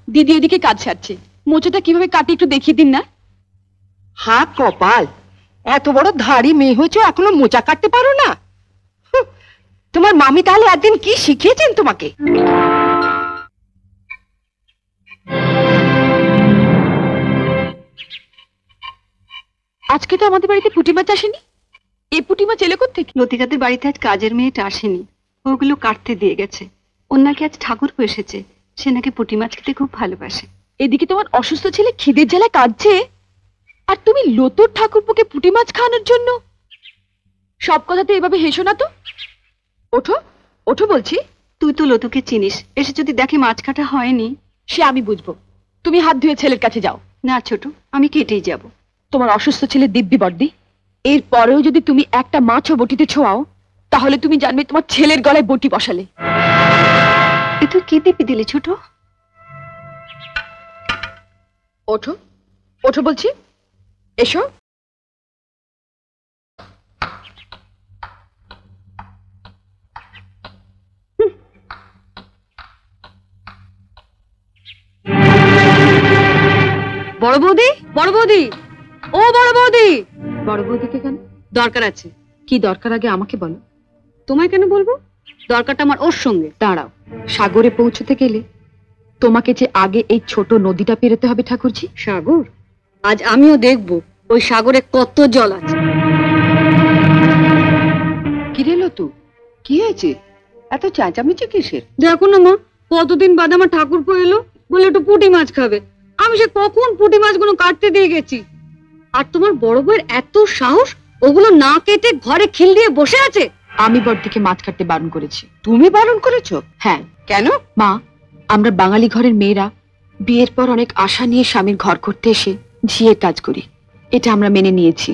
দিদি এদিকে কাজ সারছে, মোচাটা কিভাবে কাটি একটু দেখিয়ে দিন না। হা কপাল, এত বড় ধাড়ি মেয়ে হয়েছে এখনো মোচা কাটতে পারো না? তোমার মামি তাহলে একদিন কি শিখিয়েছেন তোমাকে? আজকে তো আমাদের বাড়িতে পুঁটি মাছ আসেনি। এই পুঁটি মাছ এলো কোত্থেকে? লতিকাদের বাড়িতে আজ কাজের মেয়েটা আসেনি, ওগুলো কাটতে দিয়ে গেছে। ওর নাকি আজ ঠাকুরপো এসেছে, সে নাকি পুঁটি মাছ খেতে খুব ভালোবাসে। এদিকে তোমার অসুস্থ ছেলে খিদের জ্বালায় কাঁদছে, আর তুমি লতুর ঠাকুরপোকে পুঁটি মাছ খাওয়ানোর জন্য। সব কথাতে এভাবে হেসো না তো। ওঠো ওঠো বলছি। তুই তো লতুকে চিনিস, এসে যদি দেখে মাছ কাটা হয়নি। সে আমি বুঝবো, তুমি হাত ধুয়ে ছেলের কাছে যাও। না ছোট, আমি কেটেই যাব। তোমার অসুস্থ ছেলে দিব্যি বর্দি, এর পরেও যদি তুমি একটা মাছও বটিতে ছোঁয়াও, তাহলে তুমি জানবে তোমার ছেলের গলায় বটি বসালে। এ তুই কি দিবি দিলি ছোট? ওঠো ওঠো বলছি, এসো। বড় বৌদি, বড় বৌদি, ও বড় বৌদি। বড় বৌদিকে কেন? দরকার আছে। কি দরকার আগে আমাকে বলো। তোমায় কেন বলবো? দরকারটা আমার ওর সঙ্গে। দাঁড়াও, সাগরে পৌঁছতে গেলে তোমাকে যে আগে এই ছোট নদীটা পেরোতে হবে ঠাকুরজি। সাগর? আজ আমিও দেখব ওই সাগরে কত জল আছে। কি রে লতু, কি হয়েছে? এত চেঁচামেচি কিসের? দেখো না মা, কতদিন বাদে আমার ঠাকুরপো এলো, বলে একটু পুঁটি মাছ খাবে। আমি সে কখন পুঁটি মাছগুলো কাটতে দিয়ে গেছি, আর তোমার বড় বউয়ের এত সাহস, ওগুলো না কেটে ঘরে খিল দিয়ে বসে আছে। আমি বড়দিকে মাছ কাটতে বারণ করেছি। তুমি বারণ করেছো? হ্যাঁ। কেন? মা, আমরা বাঙালি ঘরের মেয়েরা বিয়ের পর অনেক আশা নিয়ে স্বামীর ঘর করতে এসে ঝিয়ের কাজ করি, এটা আমরা মেনে নিয়েছি।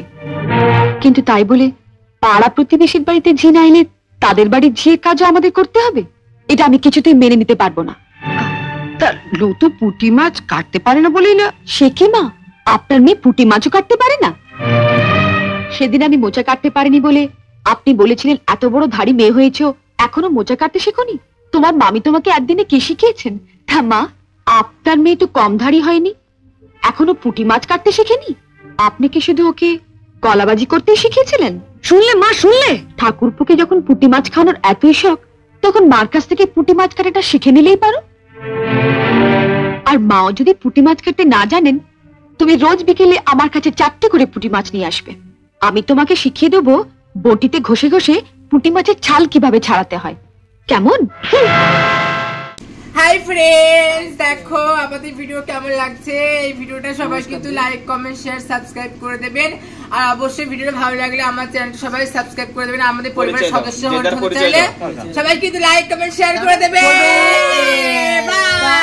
কিন্তু তাই বলে পাড়া প্রতিবেশীর বাড়িতে ঝি না এলে তাদের বাড়ির ঝিয়ের কাজও আমাদের করতে হবে? এটা আমি কিছুতেই মেনে নিতে পারবো না। তা লতু পুঁটি মাছ কাটতে পারে না বলেই না? সে কি মা, আপনার মেয়ে পুঁটি মাছও কাটতে পারে না? সেদিন আমি মোচা কাটতে পারিনি বলে আপনি বলেছিলেন এত বড় ধাড়ি মেয়ে হয়েছো, এখনো মোচা কাটতে শেখোনি? তোমার মামি তোমাকে একদিনে কি শিখিয়েছেন? তা মা, আপনার মেয়ে তো কম ধাড়ি হয়নি, এখনো পুঁটি মাছ কাটতে শেখেনি। আপনি কি শুধু ওকে কলাবাজি করতেই শিখিয়েছিলেন? শুনলে মা, শুনলে? ঠাকুরপুকে যখন পুঁটি মাছ খাওয়ানোর এতই শখ, তখন মার কাছ থেকে পুঁটি মাছ কাটাটা শিখে নিলেই পারো। আর মাও যদি পুঁটি মাছ কাটতে না জানেন, তুমি রোজ বিকেলে আমার কাছে 4টে করে পুঁটি মাছ নিয়ে আসবে। আমি তোমাকে শিখিয়ে দেবো বটিতে ঘষে ঘষে পুঁটি মাছের ছাল কিভাবে ছাড়াতে হয়। কেমন? হাই ফ্রেন্ডস, দেখো আমাদের ভিডিও কেমন লাগছে। এই ভিডিওটা সবাই কিন্তু লাইক, কমেন্ট, শেয়ার, সাবস্ক্রাইব করে দেবেন। আর অবশ্যই ভিডিওটা ভালো লাগলে আমার চ্যানেলটা সবাই সাবস্ক্রাইব করে দেবেন। আমাদের পরিবারের সদস্য হতে চাইলে সবাই কিন্তু লাইক, কমেন্ট, শেয়ার করে দেবেন। বাই।